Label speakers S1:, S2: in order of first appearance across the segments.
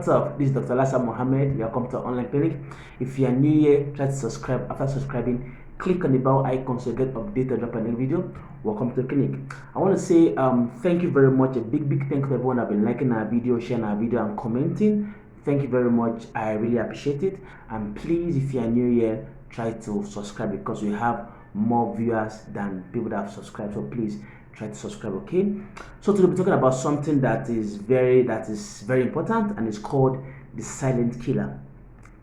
S1: What's up? This is Dr. Lassa Mohammed. Welcome to Online Clinic. If you are new here, try to subscribe. After subscribing, click on the bell icon so you get updated drop a new video. Welcome to the clinic. I want to say thank you very much. A big thank you to everyone that have been liking our video, sharing our video, and commenting. Thank you very much. I really appreciate it. And please, if you are new here, try to subscribe because we have more viewers than people that have subscribed. So please try to subscribe. Okay, so today we'll be talking about something that is very important, and it's called the silent killer.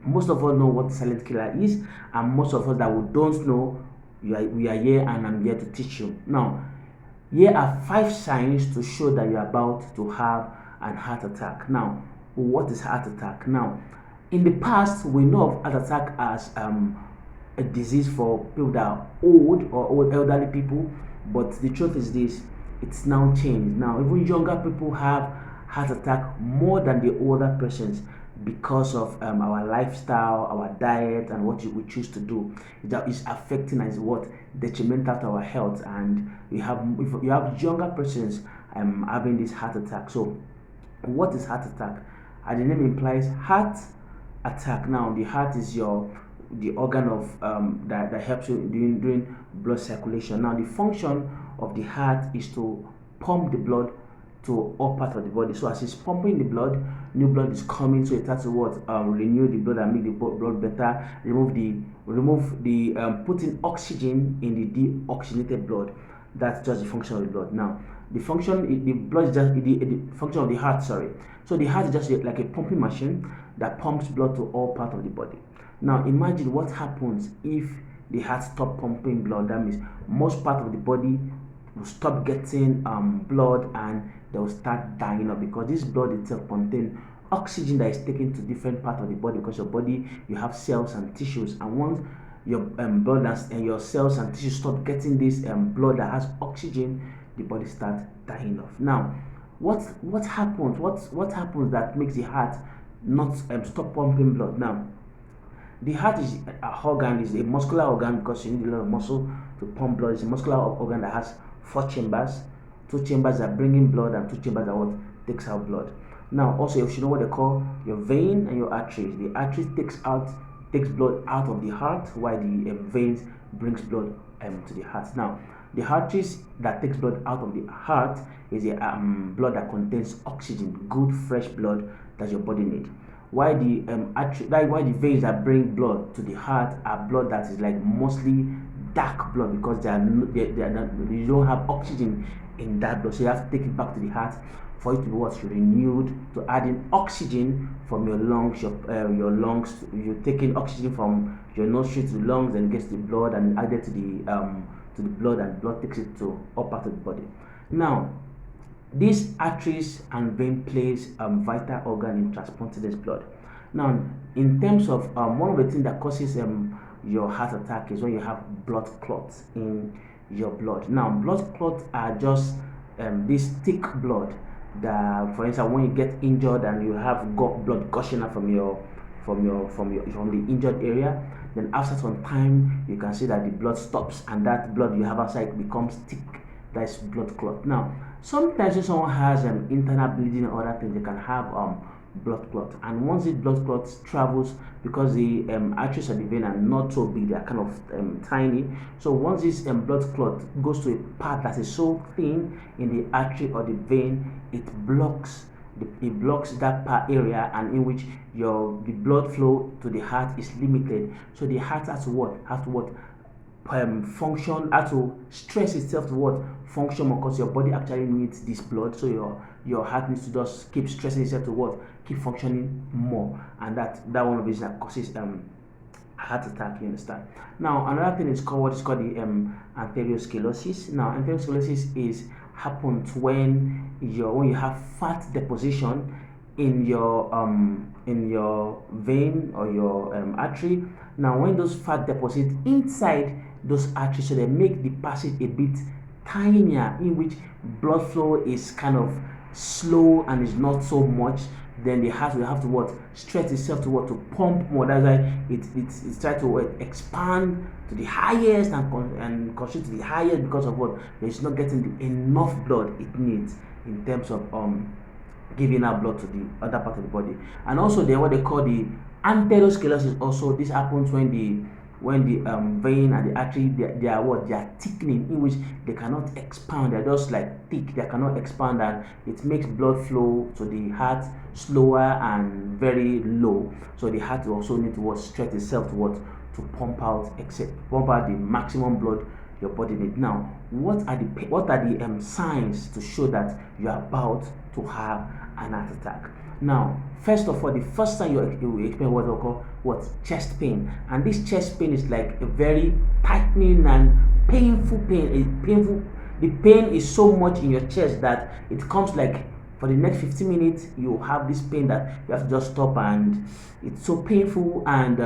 S1: Most of us know what the silent killer is, and most of us that we don't know, we are here and I'm here to teach you. Now, here are 5 signs to show that you're about to have an heart attack. Now, what is heart attack? Now, in the past, we know of heart attack as a disease for people that are old or elderly people, but the truth is this: it's now changed. Now even younger people have heart attack more than the older persons because of our lifestyle, our diet, and what we choose to do. That is affecting us what detrimental to our health, and if you have younger persons having this heart attack. So what is heart attack? As the name implies, heart attack. Now the heart is the organ of that helps you during blood circulation. Now the function of the heart is to pump the blood to all parts of the body. So as it's pumping the blood, new blood is coming, so it has to renew the blood and make the blood better, remove the putting oxygen in the deoxygenated blood. That's just the function of the blood. Now the blood is just the function of the heart, sorry. So the heart is just like a pumping machine that pumps blood to all parts of the body. Now imagine what happens if the heart stop pumping blood. That means most part of the body will stop getting blood, and they will start dying up, because this blood itself contains oxygen that is taken to different parts of the body, because your body, you have cells and tissues, and once your blood and your cells and tissues stop getting this blood that has oxygen, the body starts dying off. Now what happens that makes the heart not stop pumping blood? Now the heart is a muscular organ, because you need a lot of muscle to pump blood. It's a muscular organ that has 4 chambers. 2 chambers are bringing blood, and 2 chambers are what takes out blood. Now also you should know what they call your vein and your arteries. The arteries takes blood out of the heart, while the veins brings blood to the heart. Now the arteries that takes blood out of the heart is a blood that contains oxygen, good fresh blood that your body needs. Why the veins that bring blood to the heart are blood that is like mostly dark blood, because you don't have oxygen in that blood, so you have to take it back to the heart for it to be renewed, to add in oxygen from your lungs. Your lungs, you're taking oxygen from your nostrils to the lungs, and gets the blood and add it to the blood, and blood takes it to all parts of the body. Now these arteries and vein plays vital organ in transporting this blood. Now in terms of one of the things that causes your heart attack is when you have blood clots in your blood. Now blood clots are just this thick blood that, for instance, when you get injured and you have blood gushing out from the injured area, then after some time you can see that the blood stops, and that blood you have outside becomes thick. That's blood clot. Now sometimes if someone has internal bleeding or other things, they can have blood clot, and once this blood clot travels, because the arteries of the vein are not so big, they are kind of tiny. So once this blood clot goes to a part that is so thin in the artery or the vein, it blocks that part area, and in which the blood flow to the heart is limited. So the heart has to function, how to stress itself to function more, because your body actually needs this blood. So your heart needs to just keep stressing itself to keep functioning more, and that one of the reasons that causes heart attack. You understand? Now another thing is called the atherosclerosis. Now atherosclerosis happens when you have fat deposition in your vein or your artery. Now when those fat deposit inside those arteries, so they make the passage a bit tinier, in which blood flow is kind of slow and is not so much, then the heart will have to stretch itself to pump more. That's why it's trying to expand to the highest and constrict to the highest, because of it's not getting enough blood it needs in terms of giving out blood to the other part of the body. And also then what they call the atherosclerosis. Also, this happens when the vein and the artery, they are what, they are thickening, in which they cannot expand. They're just like thick, they cannot expand, and it makes blood flow to the heart slower and very low. So the heart will also need to what, stretch itself to what, to pump out the maximum blood your body needs. Now, what are the signs to show that you are about to have an heart attack? Now, first of all, the first sign you experience what we call what, chest pain, and this chest pain is like a very tightening and painful pain. The pain is so much in your chest that it comes like for the next 15 minutes you have this pain that you have to just stop, and it's so painful. And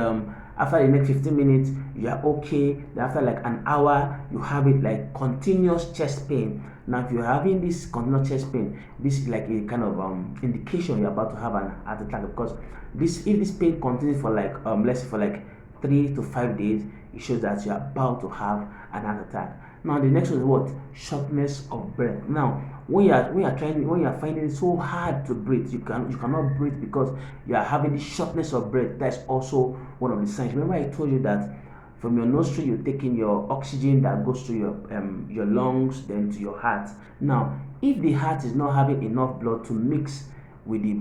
S1: after the next 15 minutes you are okay. Then after like an hour you have it like continuous chest pain. Now, if you're having this continuous chest pain, this is like a kind of indication you're about to have an heart attack, because if this pain continues for like let's say for like 3 to 5 days, it shows that you're about to have an heart attack. Now, the next one is what, shortness of breath. Now, when you are finding it so hard to breathe, you cannot breathe because you are having this shortness of breath. That's also one of the signs. Remember, I told you that from your nostril you're taking your oxygen that goes to your lungs, then to your heart. Now, if the heart is not having enough blood to mix with the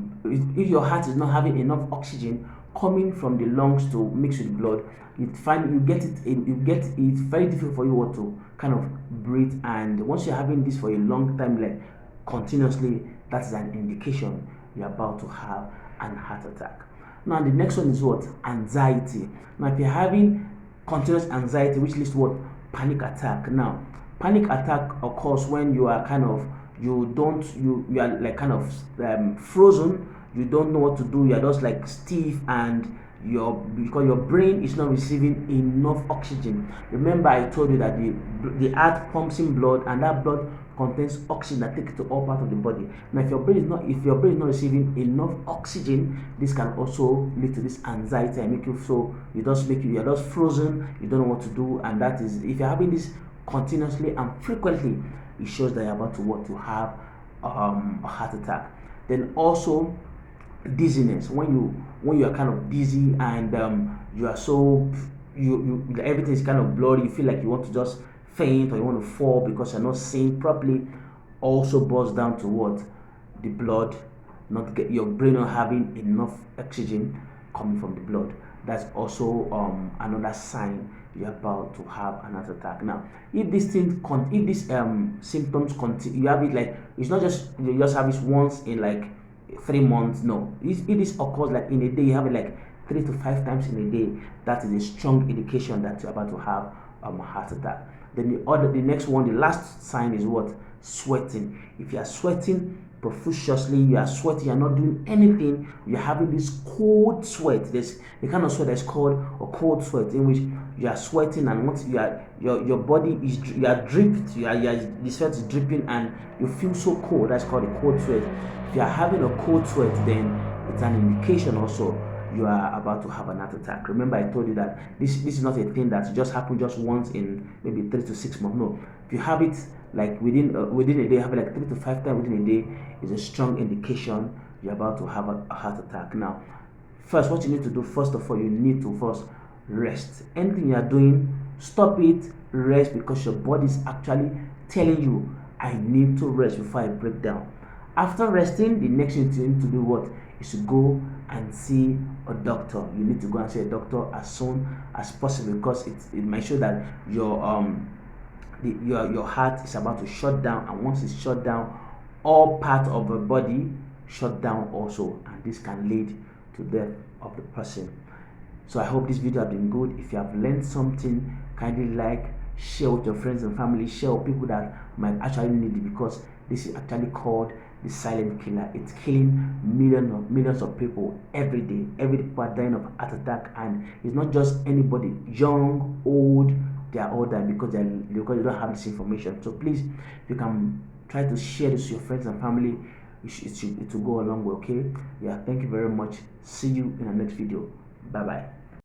S1: if your heart is not having enough oxygen coming from the lungs to mix with blood, you get it's very difficult for you to kind of breathe. And once you're having this for a long time, like continuously, that's an indication you're about to have an heart attack. Now, the next one is what, anxiety. Now, if you're having continuous anxiety, which leads to what, panic attack. Now, panic attack occurs when you are kind of you are like kind of frozen. You don't know what to do. You are just like stiff, and because your brain is not receiving enough oxygen. Remember, I told you that the heart pumps in blood, and that blood contains oxygen that takes it to all parts of the body. Now, if your brain is not receiving enough oxygen, this can also lead to this anxiety and make you so you're just frozen. You don't know what to do, and that is, if you're having this continuously and frequently, it shows that you're about to have a heart attack. Then also dizziness, when you are kind of dizzy, and you are so everything is kind of blurry. You feel like you want to just faint, or you want to fall because you're not seeing properly. Also boils down to what, the blood your brain not having enough oxygen coming from the blood. That's also another sign you're about to have an heart attack. Now, if these symptoms continue, you have it like, it's not just you just have it once in like 3 months. No, if this occurs like in a day, you have it like 3 to 5 times in a day, that is a strong indication that you're about to have a heart attack. Then the next one, the last sign is what, sweating. If you are sweating profusely, you are sweating, you're not doing anything, you're having this cold sweat. There's the kind of sweat that's called a cold sweat, in which you are sweating, and once your body is, you are dripped, the sweat is dripping, and you feel so cold. That's called a cold sweat. If you are having a cold sweat, then it's an indication also you are about to have an heart attack. Remember, I told you that this is not a thing that just happens just once in maybe 3 to 6 months. No, if you have it like within a day, have it like 3 to 5 times within a day, is a strong indication you're about to have a heart attack. Now, first, what you need to do, first of all, you need to first rest. Anything you are doing, stop it, rest, because your body is actually telling you, I need to rest before I break down. After resting, the next thing you need to do what is to go and see a doctor. You need to go and see a doctor as soon as possible, because it might show that your heart is about to shut down, and once it's shut down, all parts of the body shut down also, and this can lead to death of the person. So I hope this video has been good. If you have learned something, kindly like, share with your friends and family, share with people that might actually need it, because this is actually called the silent killer. It's killing millions of people every day. Every people are dying of heart attack, and it's not just anybody, young, old, they are all dying because they don't have this information. So please, if you can try to share this with your friends and family, it will go a long way. Okay, yeah, thank you very much. See you in the next video. Bye bye.